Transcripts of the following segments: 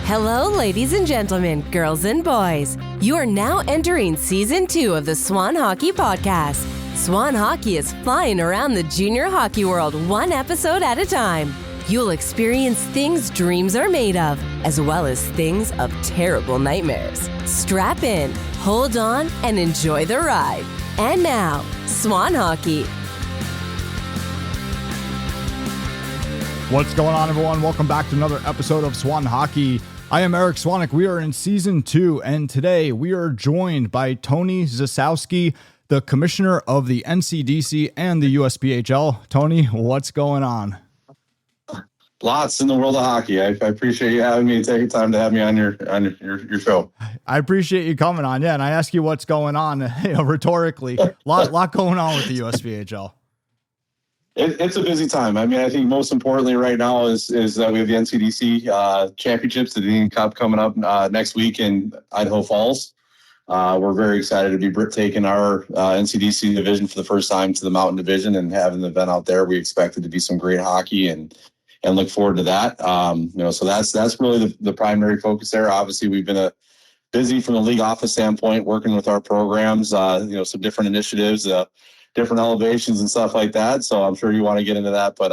Hello, ladies and gentlemen, girls and boys. You are now entering Season 2 of the Swan Hockey Podcast. Swan Hockey is flying around the junior hockey world one episode at a time. You'll experience things dreams are made of, as well as things of terrible nightmares. Strap in, hold on, and enjoy the ride. And now, Swan Hockey. What's going on, everyone? Welcome back to another episode of Swan Hockey. I am Eric Swanek. We are in Season 2, and today we are joined by Tony Zasowski, the Commissioner of the NCDC and the USPHL. Tony, what's going on? Lots in the world of hockey. I appreciate you having me and taking time to have me on your show. I appreciate you coming on. Yeah, and I ask you what's going on, rhetorically. lot going on with the USPHL. It's a busy time. I mean, I think most importantly right now is that we have the NCDC championships, the Indian Cup coming up next week in Idaho Falls. We're very excited to be taking our NCDC division for the first time to the Mountain Division and having the event out there. We expect it to be some great hockey and look forward to that. So that's really the primary focus there. Obviously, we've been busy from the league office standpoint, working with our programs, some different initiatives, different elevations and stuff like that. So I'm sure you want to get into that. But,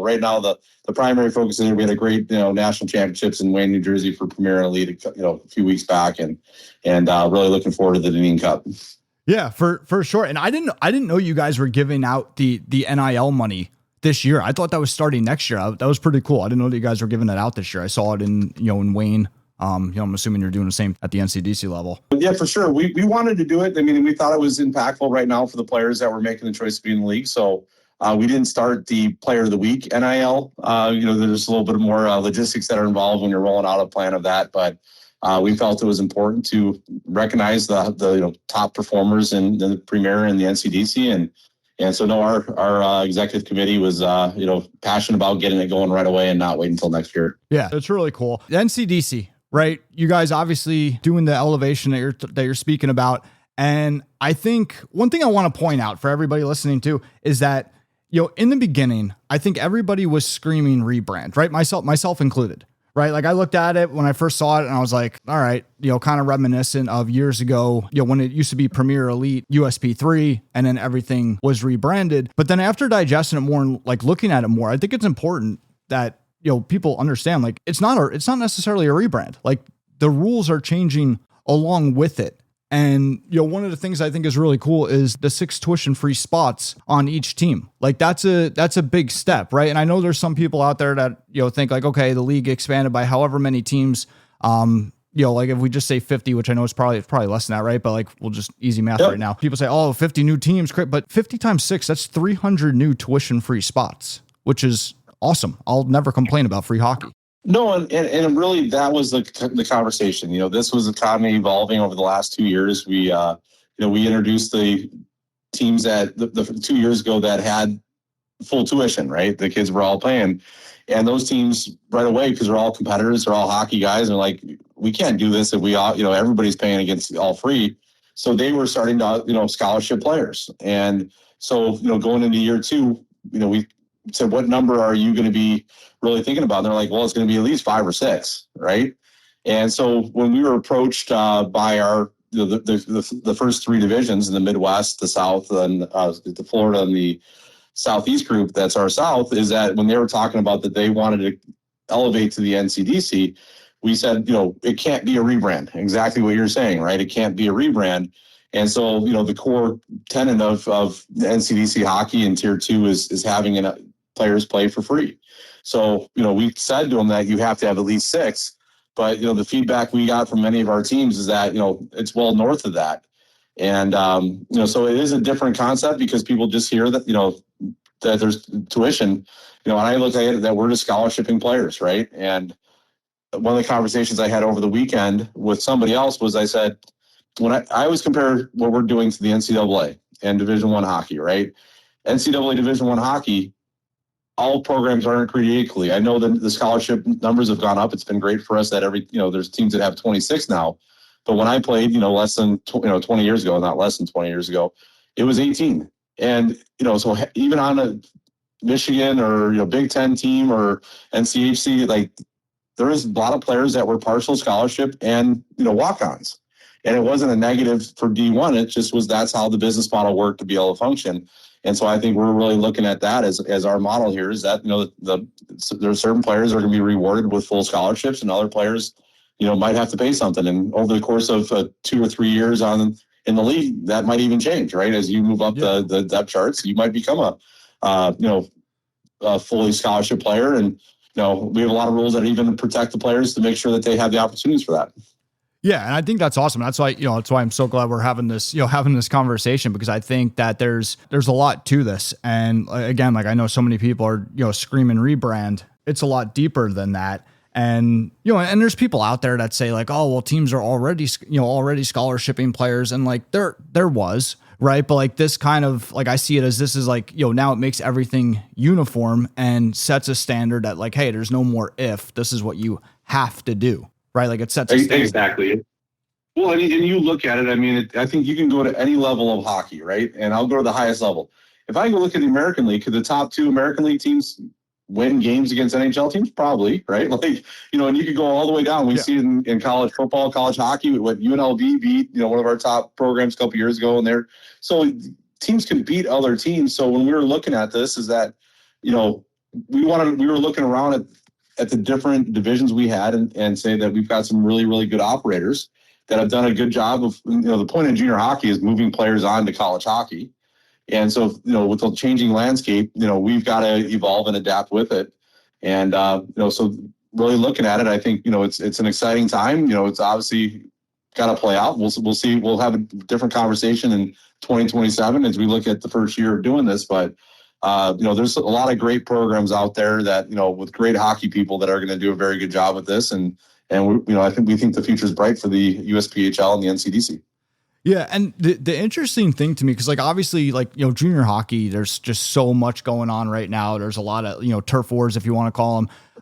right now the primary focus is we had a great, national championships in Wayne, New Jersey for Premier and Elite, a few weeks back and really looking forward to the Indian Cup. Yeah, for sure. And I didn't know you guys were giving out the NIL money this year. I thought that was starting next year. That was pretty cool. I didn't know that you guys were giving that out this year. I saw it in Wayne. I'm assuming you're doing the same at the NCDC level. Yeah, for sure. We wanted to do it. I mean, we thought it was impactful right now for the players that were making the choice to be in the league. So we didn't start the Player of the Week NIL. There's a little bit more logistics that are involved when you're rolling out a plan of that. But we felt it was important to recognize the top performers in the Premier and the NCDC. And so, our executive committee was, passionate about getting it going right away and not wait until next year. Yeah, it's really cool. The NCDC. Right. You guys obviously doing the elevation that you're speaking about. And I think one thing I want to point out for everybody listening to is that, in the beginning, I think everybody was screaming rebrand, right? Myself included, right? Like I looked at it when I first saw it and I was like, all right, kind of reminiscent of years ago, when it used to be Premier Elite USP3 and then everything was rebranded. But then after digesting it more and like looking at it more, I think it's important that people understand, like, it's not necessarily a rebrand. Like the rules are changing along with it. And, one of the things I think is really cool is the 6 tuition-free spots on each team. Like that's a big step, right? And I know there's some people out there that, think like, okay, the league expanded by however many teams, like if we just say 50, which I know is probably less than that, right? But like, we'll just easy math right now. People say, 50 new teams, great. But 50 times 6, that's 300 new tuition-free spots, which is awesome. I'll never complain about free hockey. No, and really that was the conversation. This was economy evolving over the last 2 years. We introduced the teams that the 2 years ago that had full tuition, right? The kids were all paying, and those teams right away, because they're all competitors, they're all hockey guys, and like, we can't do this if we all, everybody's paying against all free. So they were starting to, scholarship players, and so going into year 2, we said, what number are you going to be really thinking about? And they're like, well, it's going to be at least 5 or 6, right? And so when we were approached by our the first 3 divisions in the Midwest, the South, and the Florida and the Southeast group, that's our South, is that when they were talking about that they wanted to elevate to the NCDC, we said, it can't be a rebrand. Exactly what you're saying, right? It can't be a rebrand. And so, the core tenet of the NCDC hockey in Tier 2 is having players play for free. So, we said to them that you have to have at least 6, but, the feedback we got from many of our teams is that, it's well north of that. And, so it is a different concept because people just hear that, that there's tuition, and I look at it that we're just scholarshiping players, right? And one of the conversations I had over the weekend with somebody else was, I said, when I always compare what we're doing to the NCAA and Division I hockey, right? NCAA Division I hockey, all programs aren't created equally. I know that the scholarship numbers have gone up. It's been great for us that there's teams that have 26 now. But when I played, less than 20 years ago, not less than 20 years ago, it was 18. And, so even on a Michigan or, Big Ten team or NCHC, like there was a lot of players that were partial scholarship and, walk-ons. And it wasn't a negative for D1. It just was, that's how the business model worked to be able to function. And so I think we're really looking at that as our model here is that, there are certain players that are going to be rewarded with full scholarships and other players, might have to pay something. And over the course of 2 or 3 years in the league, that might even change, right? As you move up the depth charts, you might become a fully scholarship player. And, we have a lot of rules that even protect the players to make sure that they have the opportunities for that. Yeah. And I think that's awesome. That's why, that's why I'm so glad we're having this conversation, because I think that there's a lot to this. And again, like I know so many people are, screaming rebrand. It's a lot deeper than that. And, and there's people out there that say like, oh, well, teams are already scholarshiping players. And like there was, right. But like this kind of like, I see it as this is like, now it makes everything uniform and sets a standard that like, hey, there's no more if. This is what you have to do, right? Like it sets a standard. Exactly. Well, and you look at it, I mean, I think you can go to any level of hockey, right? And I'll go to the highest level. If I go look at the American League, could the top 2 American League teams win games against NHL teams? Probably, right? Like, and you could go all the way down. We see it in college football, college hockey, what UNLV beat, one of our top programs a couple years ago. So teams can beat other teams. So when we were looking at this is that, we were looking around at the different divisions we had and say that we've got some really, really good operators that have done a good job of, the point in junior hockey is moving players on to college hockey. And so, with the changing landscape, we've got to evolve and adapt with it. And, so really looking at it, I think, it's an exciting time. It's obviously got to play out. We'll see. We'll have a different conversation in 2027 as we look at the first year of doing this. But, there's a lot of great programs out there that, with great hockey people that are going to do a very good job with this. And I think we think the future is bright for the USPHL and the NCDC. Yeah. And the interesting thing to me, because like obviously like, junior hockey, there's just so much going on right now. There's a lot of, turf wars, if you want to call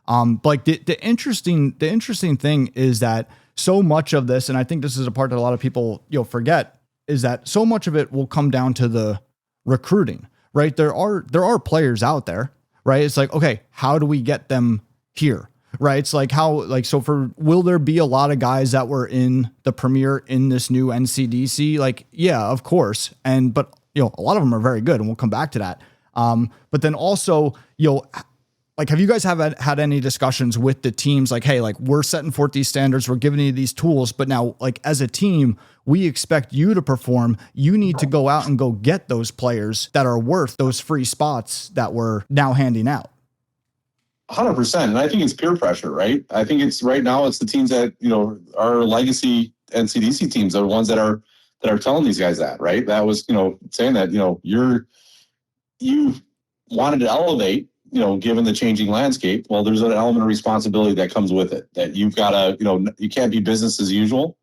them. But like the interesting thing is that so much of this, and I think this is a part that a lot of people, forget, is that so much of it will come down to the recruiting, right? There are players out there, right? It's like, okay, how do we get them here? Right. It's like will there be a lot of guys that were in the premier in this new NCDC? Like, yeah, of course. But a lot of them are very good and we'll come back to that. But then also, like, have you guys had any discussions with the teams? Like, hey, like we're setting forth these standards, we're giving you these tools, but now like as a team, we expect you to perform. You need to go out and go get those players that are worth those free spots that we're now handing out. 100%. And I think it's peer pressure, right? I think it's right now it's the teams that, our legacy NCDC teams are the ones that are telling these guys that, right? That was, saying that, you wanted to elevate, given the changing landscape. Well, there's an element of responsibility that comes with it that you've got to, you can't be business as usual.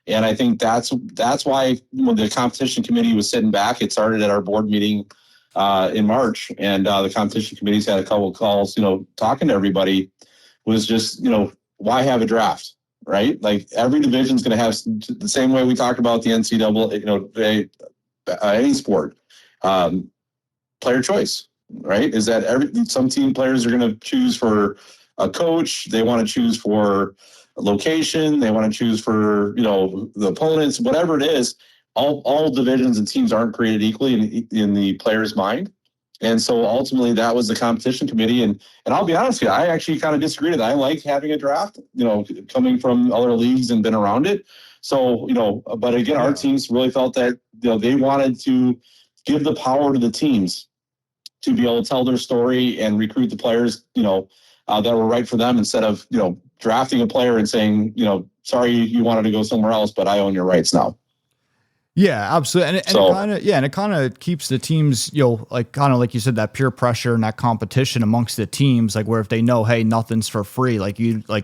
And I think that's why when the competition committee was sitting back, it started at our board meeting in March, and the competition committee's had a couple of calls, talking to everybody was just, why have a draft, right? Like every division's going to have the same way we talked about the NCAA, any sport, player choice, right? Is that some team players are going to choose for a coach. They want to choose for a location. They want to choose for, the opponents, whatever it is. All divisions and teams aren't created equally in the player's mind. And so ultimately that was the competition committee. And I'll be honest with you, I actually kind of disagree with that. I like having a draft, coming from other leagues and been around it. So, but again, our teams really felt that, they wanted to give the power to the teams to be able to tell their story and recruit the players, that were right for them instead of, drafting a player and saying, sorry, you wanted to go somewhere else, but I own your rights now. Yeah, absolutely. And it kind of keeps the teams, like you said, that peer pressure and that competition amongst the teams, like where if they know, hey, nothing's for free,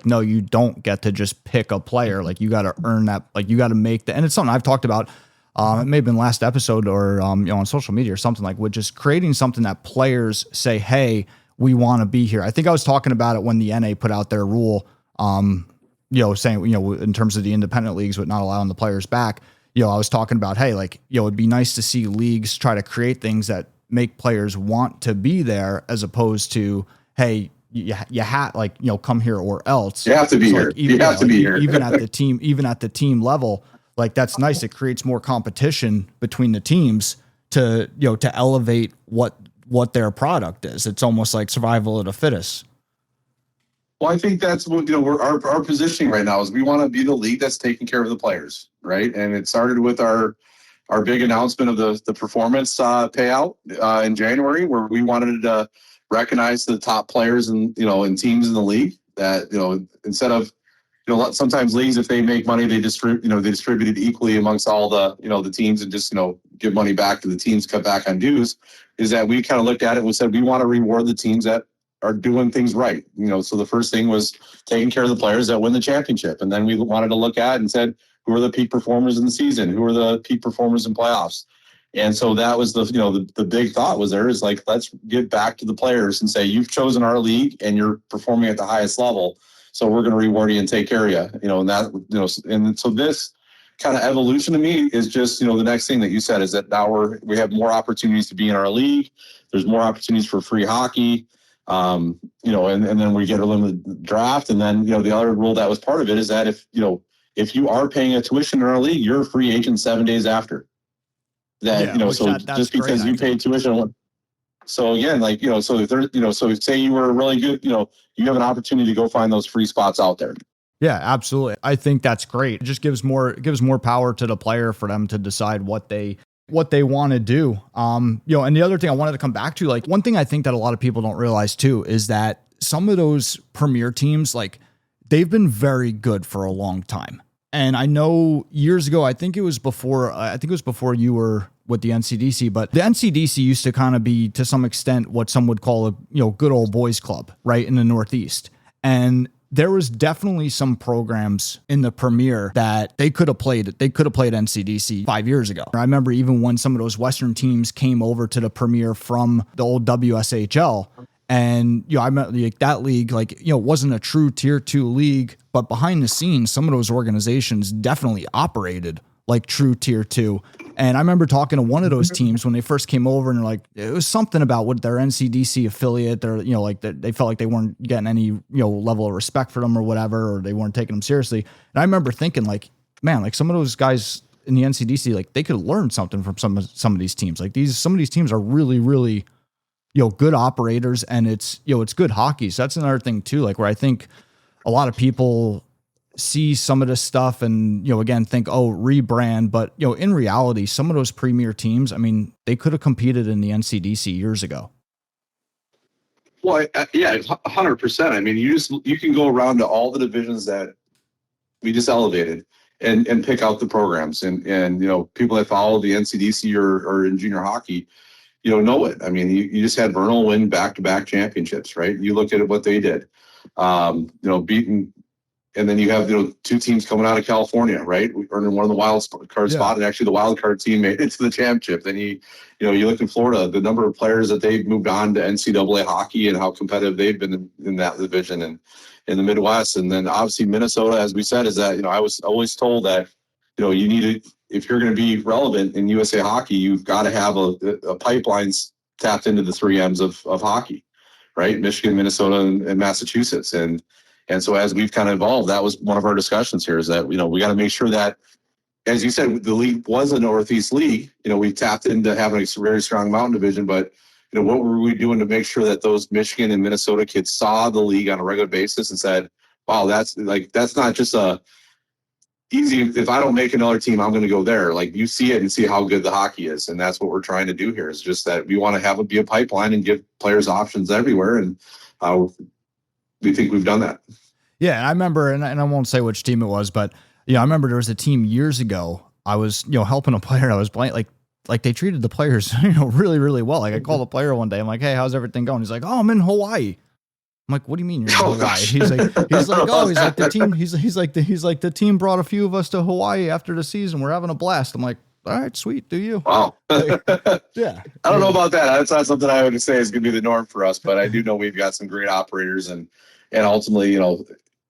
no, you don't get to just pick a player. Like you got to earn that, like you got to make and it's something I've talked about. It may have been last episode or, on social media or something, like with just creating something that players say, hey, we want to be here. I think I was talking about it when the NA put out their rule, saying, in terms of the independent leagues, with not allowing the players back. I was talking about, hey, like, it'd be nice to see leagues try to create things that make players want to be there as opposed to, hey, you have like, come here or else. You have to be here. Like, even, you have to be here. Even at the team level, like that's nice. It creates more competition between the teams to elevate what their product is. It's almost like survival of the fittest. Well, I think that's what, our positioning right now is we want to be the league that's taking care of the players, right? And it started with our big announcement of the performance payout in January, where we wanted to recognize the top players and teams in the league that, instead of, sometimes leagues, if they make money, they distribute it equally amongst all the teams and just, give money back to the teams, cut back on dues. Is that we kind of looked at it and we said, we want to reward the teams that are doing things right. So the first thing was taking care of the players that win the championship. And then we wanted to look at and said, who are the peak performers in the season? Who are the peak performers in playoffs? And so that was the big thought was there is like, let's give back to the players and say, you've chosen our league and you're performing at the highest level. So we're going to reward you and take care of you, and that, and so this kind of evolution to me is just, the next thing that you said is that now we have more opportunities to be in our league. There's more opportunities for free hockey. And then we get a limited draft. And then, the other rule that was part of it is that if you are paying a tuition in our league, you're a free agent 7 days after that, just because you paid tuition. So again, so if there's, so say you were really good, you have an opportunity to go find those free spots out there. Yeah, absolutely. I think that's great. It just gives more power to the player for them to decide what they want to do. And the other thing I wanted to come back to, like one thing I think that a lot of people don't realize too, is that some of those premier teams, like they've been very good for a long time. And I know years ago, I think it was before you were with the NCDC, but the NCDC used to kind of be to some extent what some would call a, good old boys club, right, in the Northeast. And there was definitely some programs in the Premier that they could have played NCDC 5 years ago. I remember even when some of those Western teams came over to the Premier from the old WSHL, and I remember that league, wasn't a true tier 2 league, but behind the scenes, some of those organizations definitely operated like true tier 2. And I remember talking to one of those teams when they first came over, and like it was something about what their NCDC affiliate, they felt like they weren't getting any level of respect for them or whatever, or they weren't taking them seriously. And I remember thinking, like, man, like some of those guys in the NCDC, like they could learn something from some of these teams. Like some of these teams are really, really good operators, and it's good hockey. So that's another thing too, like where I think a lot of people see some of this stuff and, again, think, oh, rebrand. But, in reality, some of those premier teams, I mean, they could have competed in the NCDC years ago. Well, yeah, 100%. I mean, you can go around to all the divisions that we just elevated and pick out the programs and people that follow the NCDC or in junior hockey, know it. I mean, you just had Vernal win back-to-back championships, right? You look at what they did, beating. And then you have two teams coming out of California, right? We earned one of the wild card spot, and actually the wild card team made it to the championship. Then you look in Florida, the number of players that they've moved on to NCAA hockey and how competitive they've been in that division and in the Midwest. And then obviously Minnesota, as we said, is that I was always told that you need to, if you're going to be relevant in USA hockey, you've got to have a pipeline tapped into the 3 M's of hockey, right? Michigan, Minnesota, and Massachusetts. And so as we've kind of evolved, that was one of our discussions here is that, we got to make sure that, as you said, the league was a Northeast league. We tapped into having a very strong Mountain Division, but, what were we doing to make sure that those Michigan and Minnesota kids saw the league on a regular basis and said, wow, that's not just a easy, if I don't make another team, I'm going to go there. Like you see it and see how good the hockey is. And that's what we're trying to do here is just that we want to be a pipeline and give players options everywhere. And we think we've done that. Yeah, and I remember, and I won't say which team it was, but I remember there was a team years ago. I was helping a player. I was playing like they treated the players really, really well. Like I called a player one day. I'm like, hey, how's everything going? He's like, oh, I'm in Hawaii. I'm like, what do you mean you're in Hawaii? He's like, the team brought a few of us to Hawaii after the season. We're having a blast. I'm like, all right, sweet. Do you? Wow. Yeah. I don't know about that. That's not something I would say is going to be the norm for us, but I do know we've got some great operators and ultimately,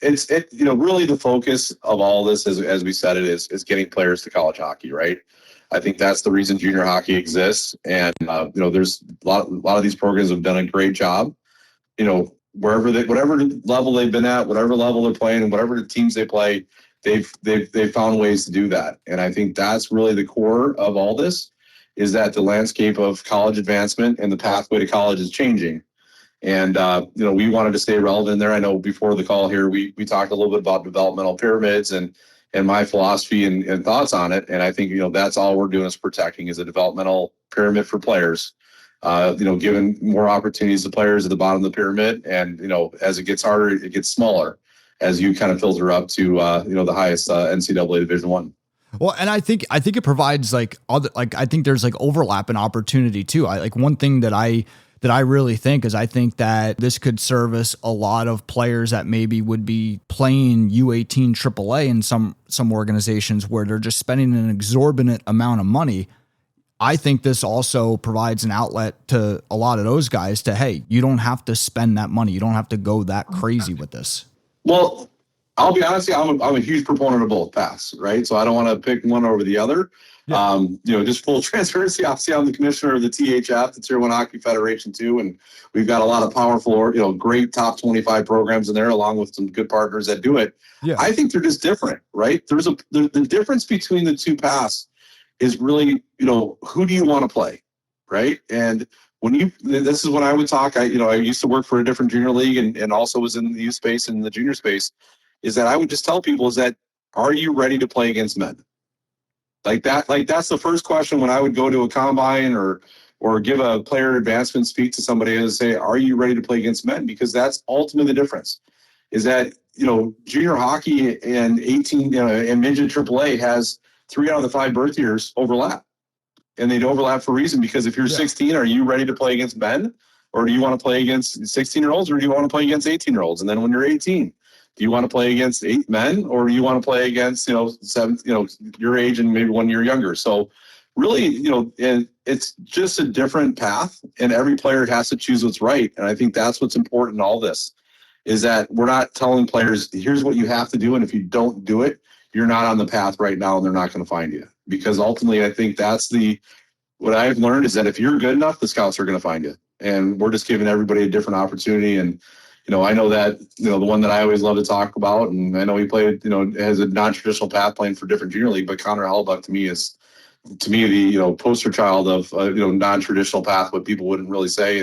it's really the focus of all this as we said it is getting players to college hockey, right? I think that's the reason junior hockey exists. And, there's a lot of these programs have done a great job, whatever level they've been at, whatever level they're playing, and whatever the teams they play, they've found ways to do that. And I think that's really the core of all this, is that the landscape of college advancement and the pathway to college is changing. And, we wanted to stay relevant there. I know before the call here, we talked a little bit about developmental pyramids and my philosophy and thoughts on it. And I think, that's all we're doing is protecting is a developmental pyramid for players, giving more opportunities to players at the bottom of the pyramid. And, as it gets harder, it gets smaller as you kind of filter up to, the highest NCAA Division I. Well, and I think it provides I think there's overlap and opportunity too. One thing that I really think is I think that this could service a lot of players that maybe would be playing U18 AAA in some organizations where they're just spending an exorbitant amount of money. I think this also provides an outlet to a lot of those guys to, hey, you don't have to spend that money. You don't have to go that crazy with this. Well, I'll be honest, I'm a huge proponent of both paths, right? So I don't want to pick one over the other. Yeah. Just full transparency. Obviously, I'm the commissioner of the THF, the Tier 1 Hockey Federation too, and we've got a lot of powerful, great top 25 programs in there, along with some good partners that do it. Yeah. I think they're just different, right? The difference between the two paths is really, who do you want to play, right? And this is when I would talk. I used to work for a different junior league and also was in the youth space and the junior space. Is that I would just tell people is that, are you ready to play against men? That's the first question when I would go to a combine or give a player advancement speak to somebody and say, are you ready to play against men? Because that's ultimately the difference is that, junior hockey and 18, and midget AAA has 3 out of the 5 birth years overlap, and they'd overlap for a reason, because if you're 16, are you ready to play against men, or do you want to play against 16-year-olds, or do you want to play against 18-year-olds? And then when you're 18, do you want to play against 8 men, or do you want to play against, 7, your age and maybe 1 year younger? So really, it's just a different path, and every player has to choose what's right. And I think that's what's important in all this, is that we're not telling players, here's what you have to do, and if you don't do it, you're not on the path right now, and they're not going to find you. Because ultimately, I think that's what I've learned is that if you're good enough, the scouts are going to find you. And we're just giving everybody a different opportunity. And I know that, the one that I always love to talk about, and I know he played, has a non-traditional path playing for different junior league, but Connor Hellebuck to me is the, poster child of, non-traditional path, what people wouldn't really say.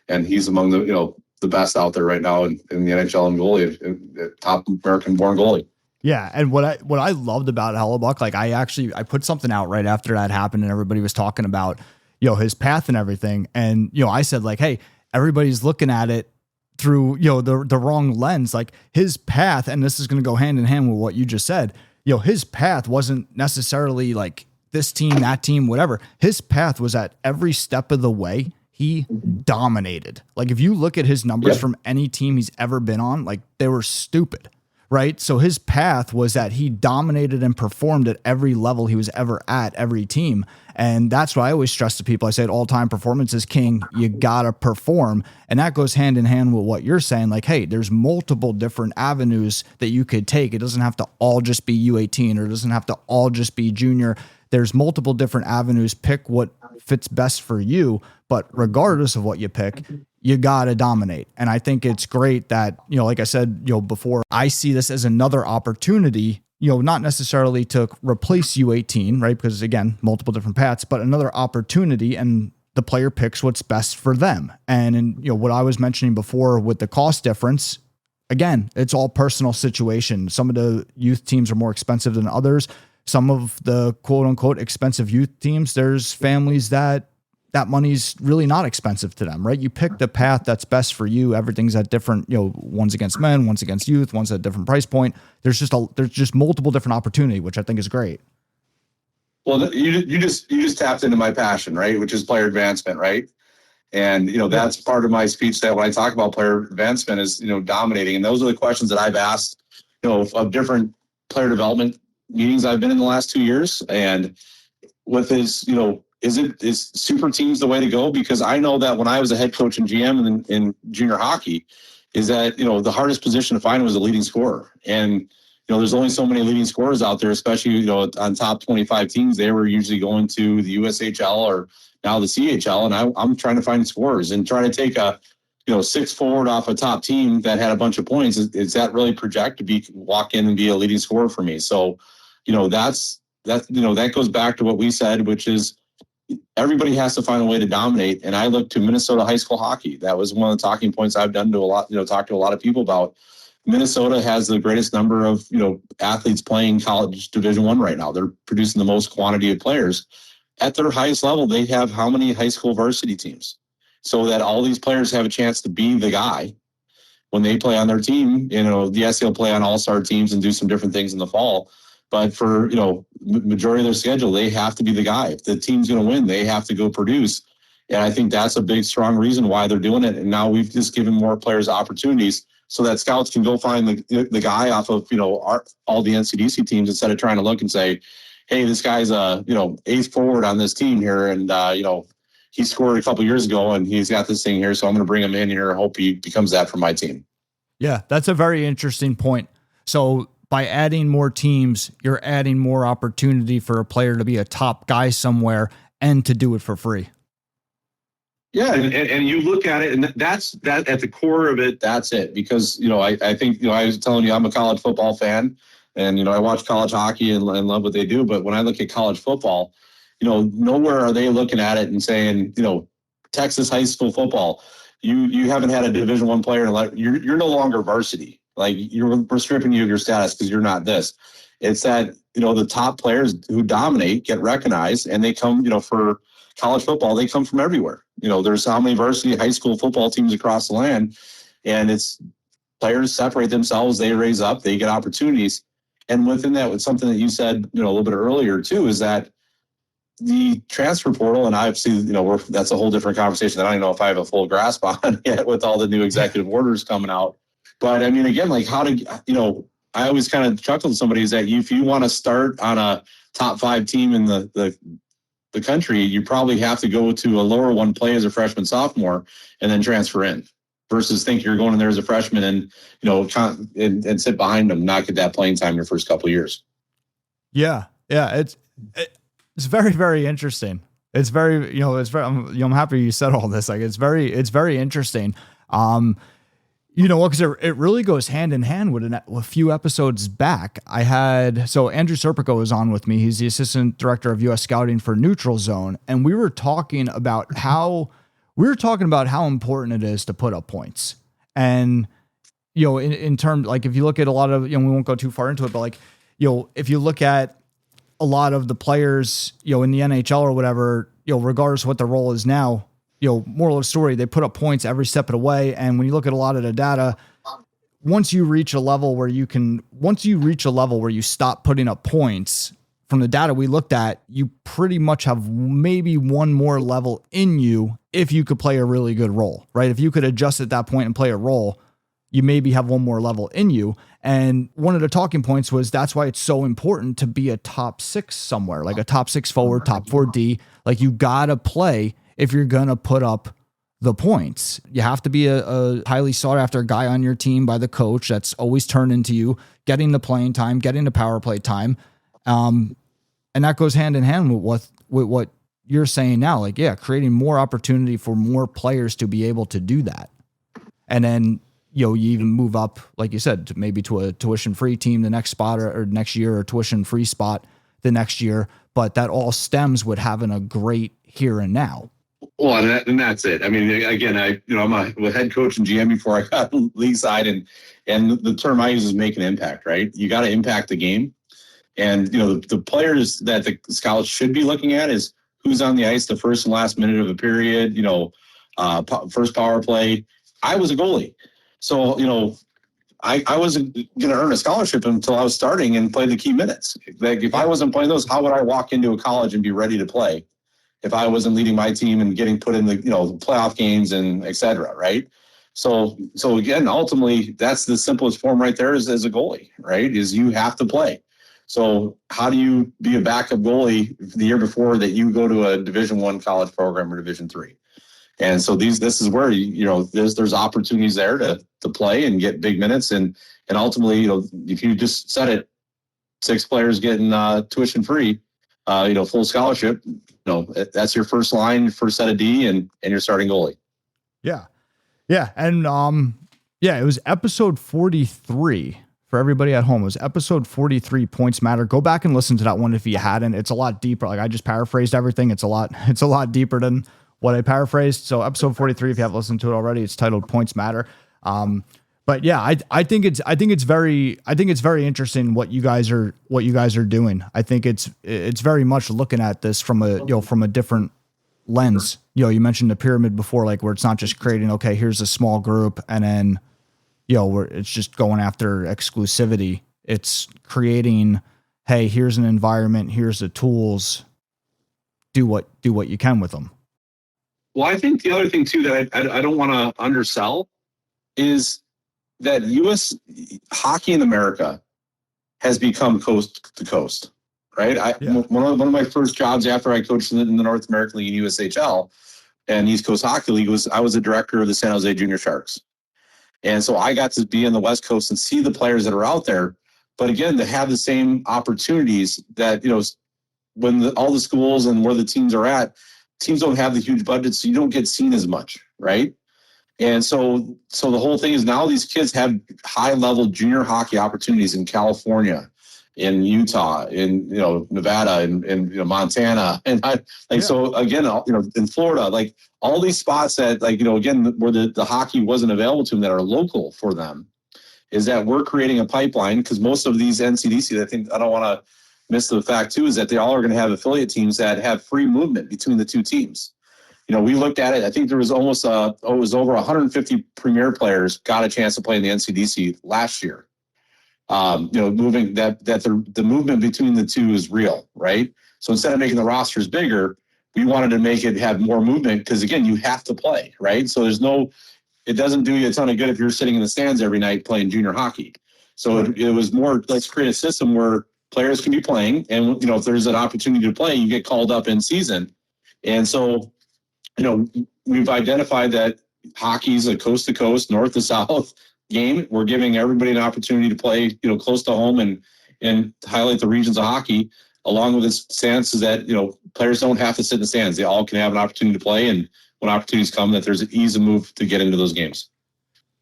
And he's among the best out there right now in the NHL and goalie, top American born goalie. Yeah. And what I loved about Hellebuck, I put something out right after that happened and everybody was talking about, his path and everything. And, I said hey, everybody's looking at it through, the wrong lens. His path, and this is going to go hand in hand with what you just said, his path wasn't necessarily this team, that team, whatever. His path was at every step of the way. He dominated. If you look at his numbers from any team he's ever been on, they were stupid, right? So his path was that he dominated and performed at every level he was ever at, every team. And that's why I always stress to people. I say all-time performance is king. You got to perform. And that goes hand in hand with what you're saying. Hey, there's multiple different avenues that you could take. It doesn't have to all just be U18, or it doesn't have to all just be junior. There's multiple different avenues. Pick what fits best for you. But regardless of what you pick, you got to dominate. And I think it's great that, like I said, before, I see this as another opportunity, not necessarily to replace U18, right? Because again, multiple different paths, but another opportunity, and the player picks what's best for them. And in, what I was mentioning before with the cost difference, again, it's all personal situation. Some of the youth teams are more expensive than others. Some of the quote unquote expensive youth teams, there's families that money's really not expensive to them, right? You pick the path that's best for you. Everything's at different, one's against men, one's against youth, one's at a different price point. There's just multiple different opportunity, which I think is great. Well, you just tapped into my passion, right? Which is player advancement, right? And, that's part of my speech, that when I talk about player advancement is, dominating. And those are the questions that I've asked, of different player development meetings I've been in the last 2 years. And with his, is super teams the way to go? Because I know that when I was a head coach and GM in junior hockey, is that, the hardest position to find was a leading scorer. And, there's only so many leading scorers out there, especially, on top 25 teams. They were usually going to the USHL or now the CHL. And I'm trying to find scorers and trying to take a six forward off a top team that had a bunch of points, is that really project to walk in and be a leading scorer for me? So, that goes back to what we said, which is everybody has to find a way to dominate. And I look to Minnesota high school hockey. That was one of the talking points I've done to talk to a lot of people about. Minnesota has the greatest number of, athletes playing college Division I right now. They're producing the most quantity of players. At their highest level, they have how many high school varsity teams? So that all these players have a chance to be the guy when they play on their team. Yes, they'll play on all-star teams and do some different things in the fall. But for, majority of their schedule, they have to be the guy. If the team's going to win, they have to go produce. And I think that's a big, strong reason why they're doing it. And now we've just given more players opportunities so that scouts can go find the guy off of, all the NCDC teams instead of trying to look and say, hey, this guy's eighth forward on this team here. And, he scored a couple years ago and he's got this thing here. So I'm going to bring him in here. I hope he becomes that for my team. Yeah, that's a very interesting point. So by adding more teams, you're adding more opportunity for a player to be a top guy somewhere and to do it for free. Yeah. And you look at it, and that's at the core of it. That's it. Because, I think, I was telling you, I'm a college football fan and, I watch college hockey and love what they do. But when I look at college football, nowhere are they looking at it and saying, Texas high school football, you haven't had a Division I player. You're no longer varsity. Like we're stripping you of your status because you're not this. It's that, the top players who dominate get recognized and they come, for college football, they come from everywhere. There's how many varsity high school football teams across the land, and it's players separate themselves. They raise up, they get opportunities. And within that, with something that you said, a little bit earlier too, is that the transfer portal, and obviously, that's a whole different conversation that I don't know if I have a full grasp on yet with all the new executive orders coming out. But I mean, again, like how to, I always kind of chuckle to somebody is that if you want to start on a top 5 team in the country, you probably have to go to a lower one, play as a freshman, sophomore, and then transfer in versus think you're going in there as a freshman and, and sit behind them, not get that playing time your first couple of years. Yeah. Yeah. It's very, very interesting. It's very, I'm happy you said all this. Like it's very interesting. Because it really goes hand in hand with a few episodes back. Andrew Serpico was on with me. He's the assistant director of U.S. scouting for Neutral Zone. And we were talking about how important it is to put up points. And, in terms, like if you look at a lot of, we won't go too far into it, but like, if you look at a lot of the players, in the NHL or whatever, regardless of what their role is now, moral of the story, they put up points every step of the way. And when you look at a lot of the data, once you reach a level where you stop putting up points from the data we looked at, you pretty much have maybe one more level in you if you could play a really good role, right? If you could adjust at that point and play a role, you maybe have one more level in you. And one of the talking points was that's why it's so important to be a top 6 somewhere, like a top 6 forward, top 4 D. Like you got to play if you're going to put up the points. You have to be a highly sought after guy on your team by the coach that's always turned into you, getting the playing time, getting the power play time. And that goes hand in hand with what you're saying now. Like, yeah, creating more opportunity for more players to be able to do that. And then, you even move up, like you said, maybe to a tuition-free team the next spot or next year, or tuition-free spot the next year. But that all stems with having a great here and now. Well, and that's it. I mean, again, I'm a head coach and GM before I got league side, and the term I use is make an impact, right? You got to impact the game. And, the players that the scouts should be looking at is who's on the ice the first and last minute of a period, first power play. I was a goalie. So, I wasn't going to earn a scholarship until I was starting and play the key minutes. Like if I wasn't playing those, how would I walk into a college and be ready to play if I wasn't leading my team and getting put in the, playoff games and et cetera, right? So again, ultimately, that's the simplest form right there is as a goalie, right? Is you have to play. So how do you be a backup goalie the year before that you go to a Division I college program or Division III? And so this is where, there's opportunities there to play and get big minutes. And ultimately, if you just said it, 6 players getting tuition free, full scholarship, that's your first line, first set of D and your starting goalie. Yeah. Yeah. And it was episode 43 for everybody at home. It was episode 43, Points Matter. Go back and listen to that one if you hadn't. It's a lot deeper. Like I just paraphrased everything. It's a lot deeper than what I paraphrased. So episode 43, if you haven't listened to it already, it's titled Points Matter. But yeah, I think it's very interesting what you guys are doing. I think it's very much looking at this from a different lens. You mentioned the pyramid before, like where it's not just creating, okay, here's a small group and then, where it's just going after exclusivity. It's creating, hey, here's an environment, here's the tools, do what you can with them. Well, I think the other thing too that I don't want to undersell is that U.S. hockey in America has become coast to coast, right? One of my first jobs after I coached in the North American League and USHL and East Coast Hockey League I was a director of the San Jose Junior Sharks. And so I got to be on the West Coast and see the players that are out there. But again, to have the same opportunities that, when all the schools and where the teams are at, teams don't have the huge budgets, so you don't get seen as much, right? And so the whole thing is now these kids have high-level junior hockey opportunities in California, in Utah, in Nevada, and Montana, So again, in Florida, like all these spots that again where the hockey wasn't available to them that are local for them, is that we're creating a pipeline because most of these NCDC, I don't want to miss the fact too, is that they all are going to have affiliate teams that have free movement between the two teams. We looked at it. I think there was almost it was over 150 premier players got a chance to play in the NCDC last year. Moving the movement between the two is real, right? So instead of making the rosters bigger, we wanted to make it have more movement because again, you have to play, right? So it doesn't do you a ton of good if you're sitting in the stands every night playing junior hockey. So it was more, let's create a system where players can be playing, and if there's an opportunity to play, you get called up in season, and so. We've identified that hockey is a coast to coast, north to south game. We're giving everybody an opportunity to play, close to home and highlight the regions of hockey, along with its stance is that, players don't have to sit in the stands. They all can have an opportunity to play. And when opportunities come, that there's an easy move to get into those games.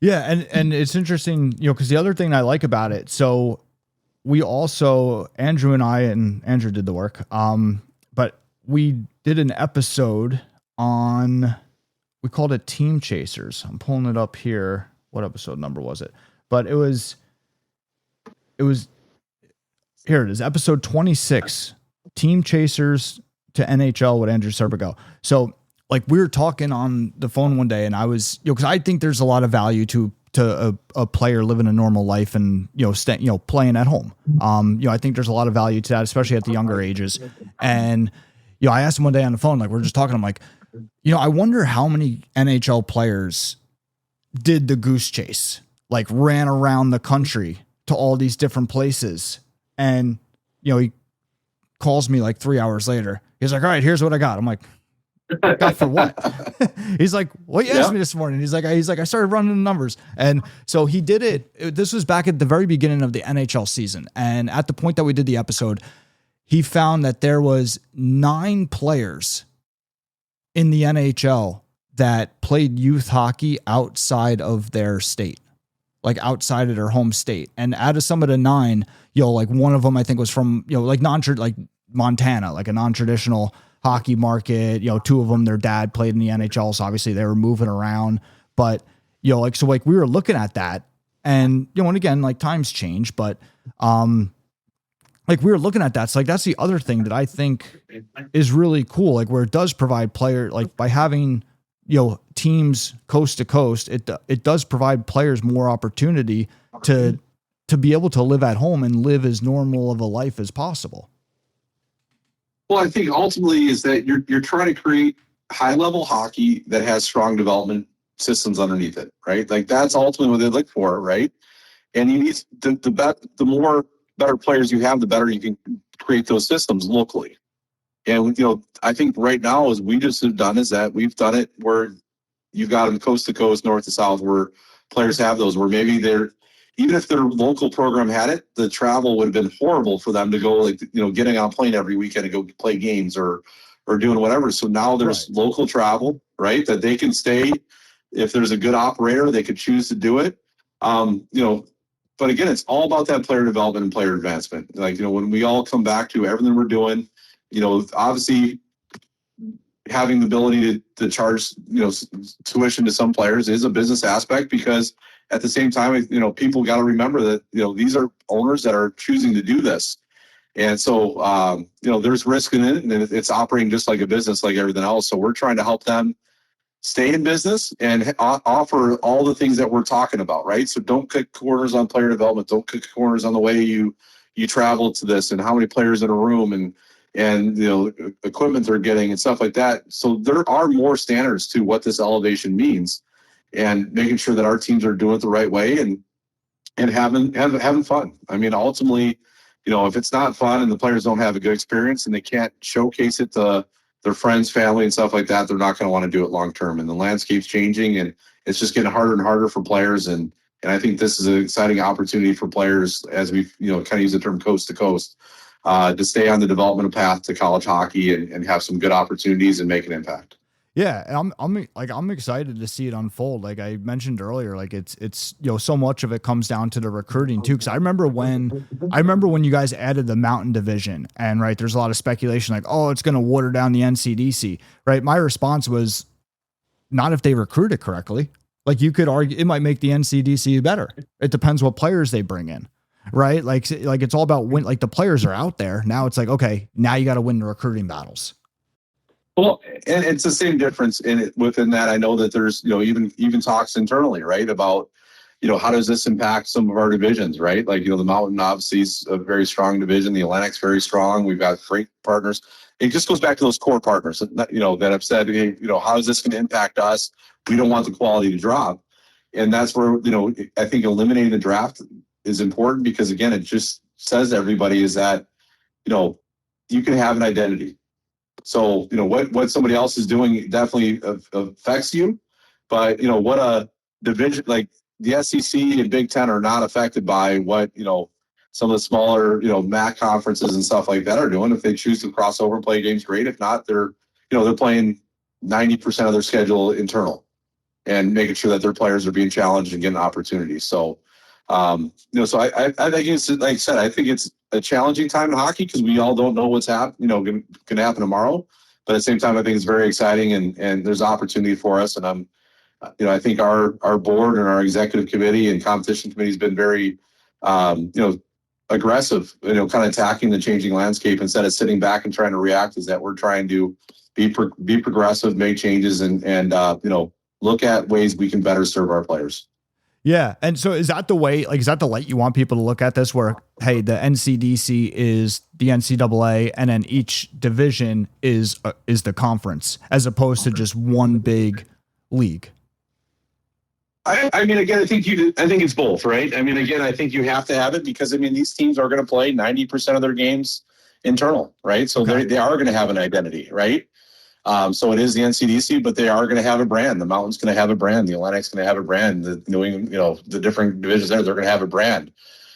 Yeah. And it's interesting, because the other thing I like about it, so we also, Andrew and Andrew did the work. But we did an episode we called it Team Chasers. I'm pulling it up here. What episode number was it? But it was here it is, episode 26, Team Chasers to NHL with Andrew Serpigo. So like we were talking on the phone one day and I was, because I think there's a lot of value to a player living a normal life and, playing at home. I think there's a lot of value to that, especially at the younger ages. And, I asked him one day on the phone, like we're just talking, I'm like, I wonder how many NHL players did the goose chase, like ran around the country to all these different places. And, he calls me like 3 hours later. He's like, all right, here's what I got. I'm like, got for what? He's like, well, you asked me this morning. He's like, I started running the numbers. And so he did it. This was back at the very beginning of the NHL season. And at the point that we did the episode, he found that there was 9 players in the NHL that played youth hockey outside of their state, like outside of their home state. And out of some of the 9, like one of them, I think was from, like Montana, like a non-traditional hockey market. 2 of them, their dad played in the NHL. So obviously they were moving around, but we were looking at that and, and again, like times change, but, we were looking at that. So that's the other thing that I think is really cool. Like where it does provide player, like by having, teams coast to coast, it does provide players more opportunity to be able to live at home and live as normal of a life as possible. Well, I think ultimately is that you're trying to create high level hockey that has strong development systems underneath it, right? Like that's ultimately what they look for, right? And you need the more better players you have, the better you can create those systems locally. And, I think right now, as we just have done, is that we've done it where you've got them coast to coast, north to south, where players have those, where maybe even if their local program had it, the travel would have been horrible for them to go, getting on a plane every weekend and go play games or doing whatever. So now there's local travel, right, that they can stay If there's a good operator, they could choose to do it. But again, it's all about that player development and player advancement. Like, when we all come back to everything we're doing, obviously having the ability to charge, tuition to some players is a business aspect, because at the same time, people got to remember that, these are owners that are choosing to do this. And so, there's risk in it, and it's operating just like a business, like everything else. So we're trying to help them stay in business and offer all the things that we're talking about, right? So don't cut corners on player development. Don't cut corners on the way you travel to this, and how many players in a room, and equipment they're getting and stuff like that. So there are more standards to what this elevation means, and making sure that our teams are doing it the right way and having fun. I mean, ultimately, if it's not fun and the players don't have a good experience and they can't showcase it to their friends, family, and stuff like that, they're not going to want to do it long term. And the landscape's changing, and it's just getting harder and harder for players. And I think this is an exciting opportunity for players, as we kind of use the term coast to coast, to stay on the developmental path to college hockey and have some good opportunities and make an impact. Yeah, and I'm excited to see it unfold. Like I mentioned earlier, like it's so much of it comes down to the recruiting too. Because I remember when you guys added the Mountain Division, and right, there's a lot of speculation like, oh, it's going to water down the NCDC. Right, my response was, not if they recruit it correctly. Like you could argue it might make the NCDC better. It depends what players they bring in. Right, like it's all about win. Like the players are out there now. It's like, okay, now you got to win the recruiting battles. Well, and it's the same difference within that. I know that there's, even talks internally, right, about, how does this impact some of our divisions, right? Like, the Mountain obviously is a very strong division. The Atlantic's very strong. We've got great partners. It just goes back to those core partners, that have said, hey, how is this going to impact us? We don't want the quality to drop. And that's where, I think eliminating the draft is important, because, again, it just says to everybody is that, you can have an identity. So, what somebody else is doing definitely affects you. But, what a division like the SEC and Big Ten are not affected by what, some of the smaller, MAC conferences and stuff like that are doing. If they choose to cross over and play games, great. If not, they're playing 90% of their schedule internal and making sure that their players are being challenged and getting opportunities. So, so I think it's, like I said, I think it's a challenging time in hockey, because we all don't know what's going to happen tomorrow. But at the same time, I think it's very exciting, and there's opportunity for us. And I think our board and our executive committee and competition committee has been very, aggressive, kind of attacking the changing landscape instead of sitting back and trying to react. Is that we're trying to be progressive, make changes, and look at ways we can better serve our players. Yeah. And so is that the way, like, is that the light you want people to look at this, where, hey, the NCDC is the NCAA, and then each division is the conference, as opposed to just one big league? I mean, again, I think it's both, right? I mean, again, I think you have to have it, because, these teams are going to play 90% of their games internal, right? So okay. They are going to have an identity, right? So it is the NCDC, but they are going to have a brand. The Mountain's going to have a brand. The Atlantic's going to have a brand. The New England, the different divisions they're going to have a brand.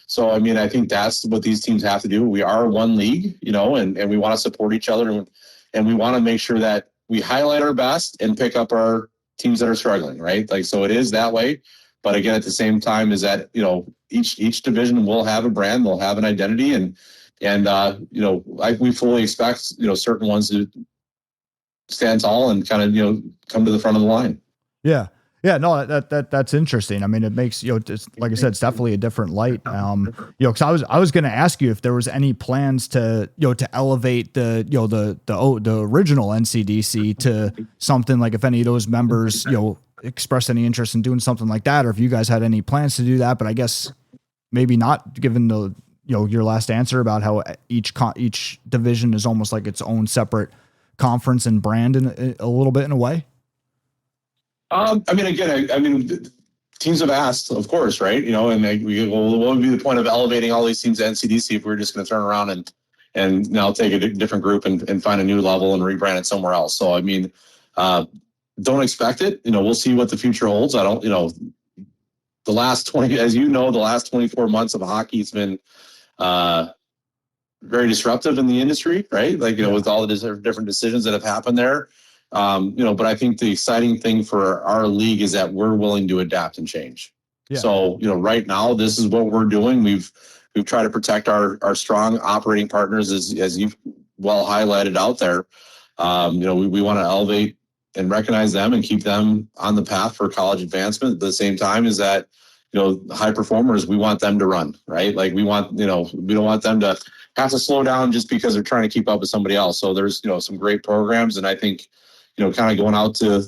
So, I think that's what these teams have to do. We are one league, and we want to support each other, and we want to make sure that we highlight our best and pick up our teams that are struggling, right? Like, so it is that way. But again, at the same time, is that, each division will have a brand, they'll have an identity, and we fully expect, certain ones to stand tall and kind of, come to the front of the line. Yeah. Yeah, no, that's interesting. I mean, it makes, just, like I said, it's definitely a different light. Cause I was going to ask you if there was any plans to, to elevate the original NCDC to something, like if any of those members, expressed any interest in doing something like that, or if you guys had any plans to do that. But I guess maybe not, given the, your last answer about how each division is almost like its own separate conference and brand in a little bit, in a way. Teams have asked, of course, right? And what would be the point of elevating all these teams to NCDC if we were just going to turn around and now take a different group and find a new level and rebrand it somewhere else? So, don't expect it. We'll see what the future holds. I don't, the last 24 months of hockey has been very disruptive in the industry, right? Like, with all the different decisions that have happened there. But I think the exciting thing for our league is that we're willing to adapt and change. Yeah. So, right now, this is what we're doing. We've tried to protect our strong operating partners, as you've well highlighted out there. We want to elevate and recognize them and keep them on the path for college advancement. At the same time is that, high performers, we want them to run, right? Like we don't want them to have to slow down just because they're trying to keep up with somebody else. So there's, some great programs. And I think, kind of going out to,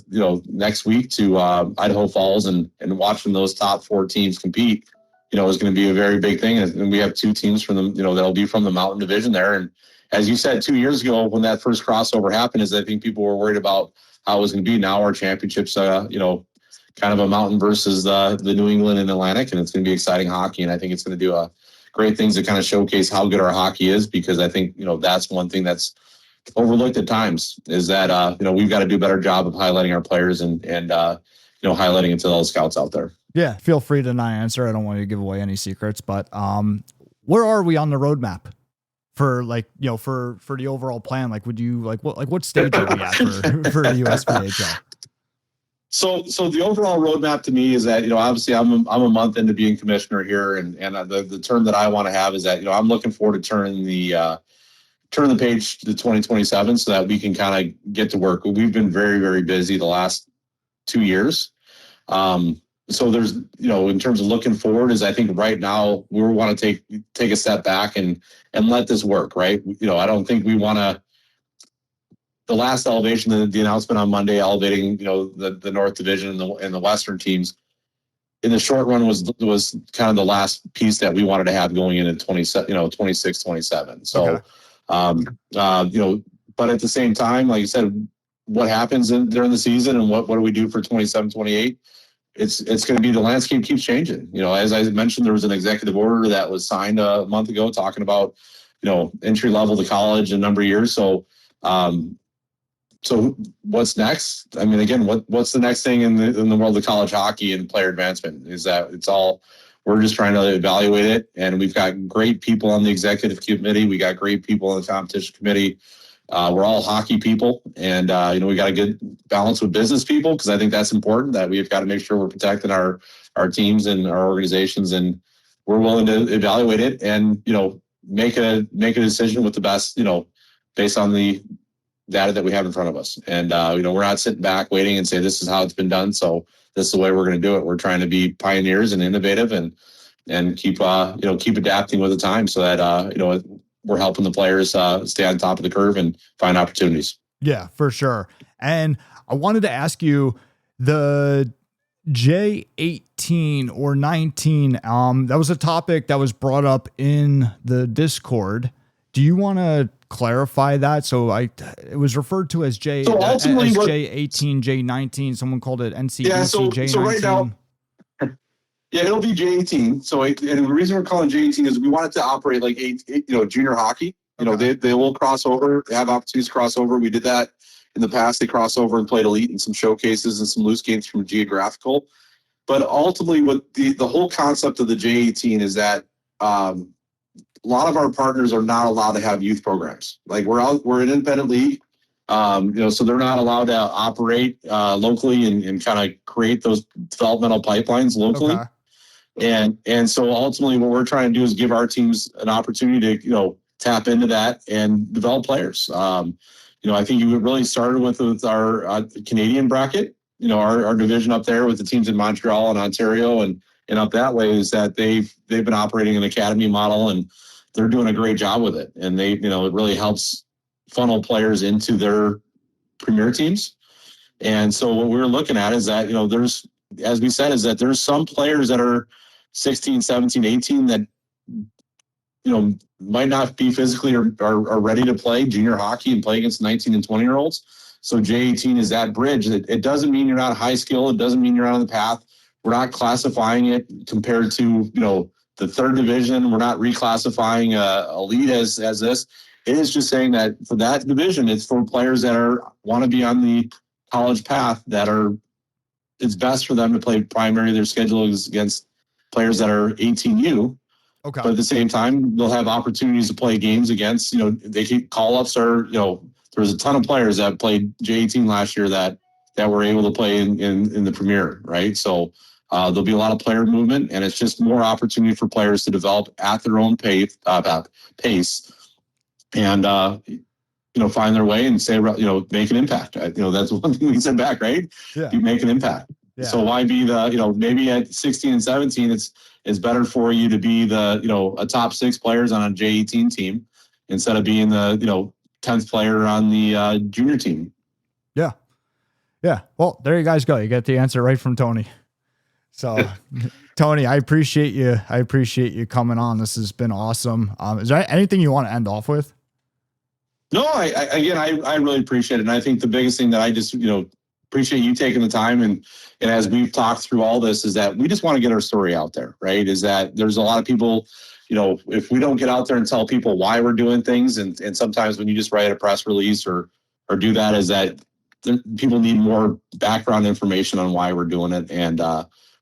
next week to Idaho Falls and watching those top 4 teams compete, is going to be a very big thing. And we have 2 teams from them, that'll be from the Mountain Division there. And as you said, 2 years ago, when that first crossover happened, is I think people were worried about how it was going to be. Now our championships, kind of a Mountain versus the New England and Atlantic, and it's going to be exciting hockey. And I think it's going to do great things to kind of showcase how good our hockey is, because I think, that's one thing that's overlooked at times is that, we've got to do a better job of highlighting our players and highlighting it to all the scouts out there. Yeah. Feel free to not answer. I don't want you to give away any secrets, but where are we on the roadmap for for the overall plan? Like, would you what stage are we at for the USPHL? So the overall roadmap to me is that, obviously I'm a month into being commissioner here. And the term that I want to have is that, I'm looking forward to turning the page to 2027 so that we can kind of get to work. We've been very, very busy the last 2 years. So there's, in terms of looking forward is I think right now we want to take a step back and let this work. Right. I don't think we want to, the last elevation, the announcement on Monday, elevating, the North Division and the Western teams in the short run was kind of the last piece that we wanted to have going into 26, 27. So, okay. But at the same time, like you said, what happens during the season and what do we do for 27, 28? It's going to be, the landscape keeps changing. As I mentioned, there was an executive order that was signed a month ago talking about, entry level to college in a number of years. So, so what's next? I mean, again, what's the next thing in the world of college hockey and player advancement? Is that we're just trying to evaluate it. And we've got great people on the executive committee. We got great people on the competition committee. We're all hockey people, and we got a good balance with business people, because I think that's important, that we've got to make sure we're protecting our teams and our organizations, and we're willing to evaluate it and make a decision with the best, based on the data that we have in front of us. And we're not sitting back waiting and say this is how it's been done, so this is the way we're going to do it. We're trying to be pioneers and innovative and keep adapting with the time, so that we're helping the players stay on top of the curve and find opportunities. Yeah, for sure. And I wanted to ask you, the J18 or 19, that was a topic that was brought up in the Discord. Do you want to clarify that? So it was referred to as J18, J19. Someone called it NCDC, J19. So right now, yeah, it'll be J18. So, and the reason we're calling J18 is we want it to operate like junior hockey. They will cross over, have opportunities to cross over. We did that in the past. They cross over and played elite in some showcases and some loose games from geographical. But ultimately, what the whole concept of the J18 is that a lot of our partners are not allowed to have youth programs. Like we're an independent league, so they're not allowed to operate locally and kind of create those developmental pipelines locally. Okay. And so ultimately what we're trying to do is give our teams an opportunity to, tap into that and develop players. I think you really started with our Canadian bracket, our division up there with the teams in Montreal and Ontario and up that way, is that they've been operating an academy model and they're doing a great job with it. And it really helps funnel players into their premier teams. And so what we're looking at is that, there's, as we said, is that there's some players that are 16, 17, 18 that, might not be physically or are ready to play junior hockey and play against 19 and 20-year-olds. So J18 is that bridge. It doesn't mean you're not high skill. It doesn't mean you're on the path. We're not classifying it compared to, the third division. We're not reclassifying elite as this. It is just saying that for that division, it's for players that want to be on the college path, it's best for them to play primary. Their schedule is against players that are 18U. Okay. But at the same time, they'll have opportunities to play games against, they keep call-ups are, was a ton of players that played J18 last year that were able to play in the Premier, right? So there'll be a lot of player movement, and it's just more opportunity for players to develop at their own pace and find their way and say, make an impact. That's one thing we said back, right? Yeah. You make an impact. Yeah. So why be maybe at 16 and 17, it's better for you to be a top 6 players on a J18 team instead of being the 10th player on the junior team. Yeah. Yeah. Well, there you guys go. You get the answer right from Tony. So Tony, I appreciate you. I appreciate you coming on. This has been awesome. Is there anything you want to end off with? No, I really appreciate it. And I think the biggest thing that I just, appreciate you taking the time and as we've talked through all this is that we just want to get our story out there, right? Is that there's a lot of people, if we don't get out there and tell people why we're doing things, and sometimes when you just write a press release or do that, is that people need more background information on why we're doing it. And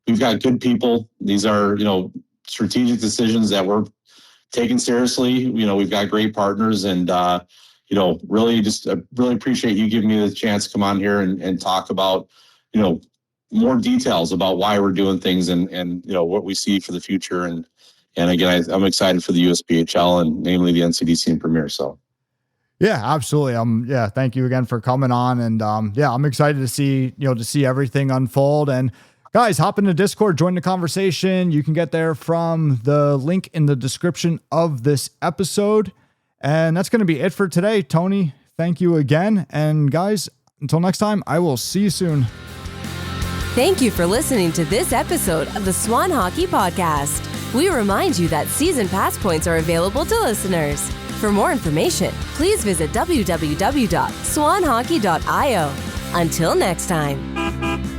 we've got good people. These are, strategic decisions that we're taking seriously. We've got great partners and, really appreciate you giving me the chance to come on here and talk about, more details about why we're doing things and what we see for the future. And again, I'm excited for the USPHL and namely the NCDC and Premier. So. Yeah, absolutely. Thank you again for coming on. And I'm excited to see everything unfold. And guys, hop into Discord, join the conversation. You can get there from the link in the description of this episode. And that's going to be it for today. Tony, thank you again. And guys, until next time, I will see you soon. Thank you for listening to this episode of the Swan Hockey Podcast. We remind you that season pass points are available to listeners. For more information, please visit www.swanhockey.io. Until next time.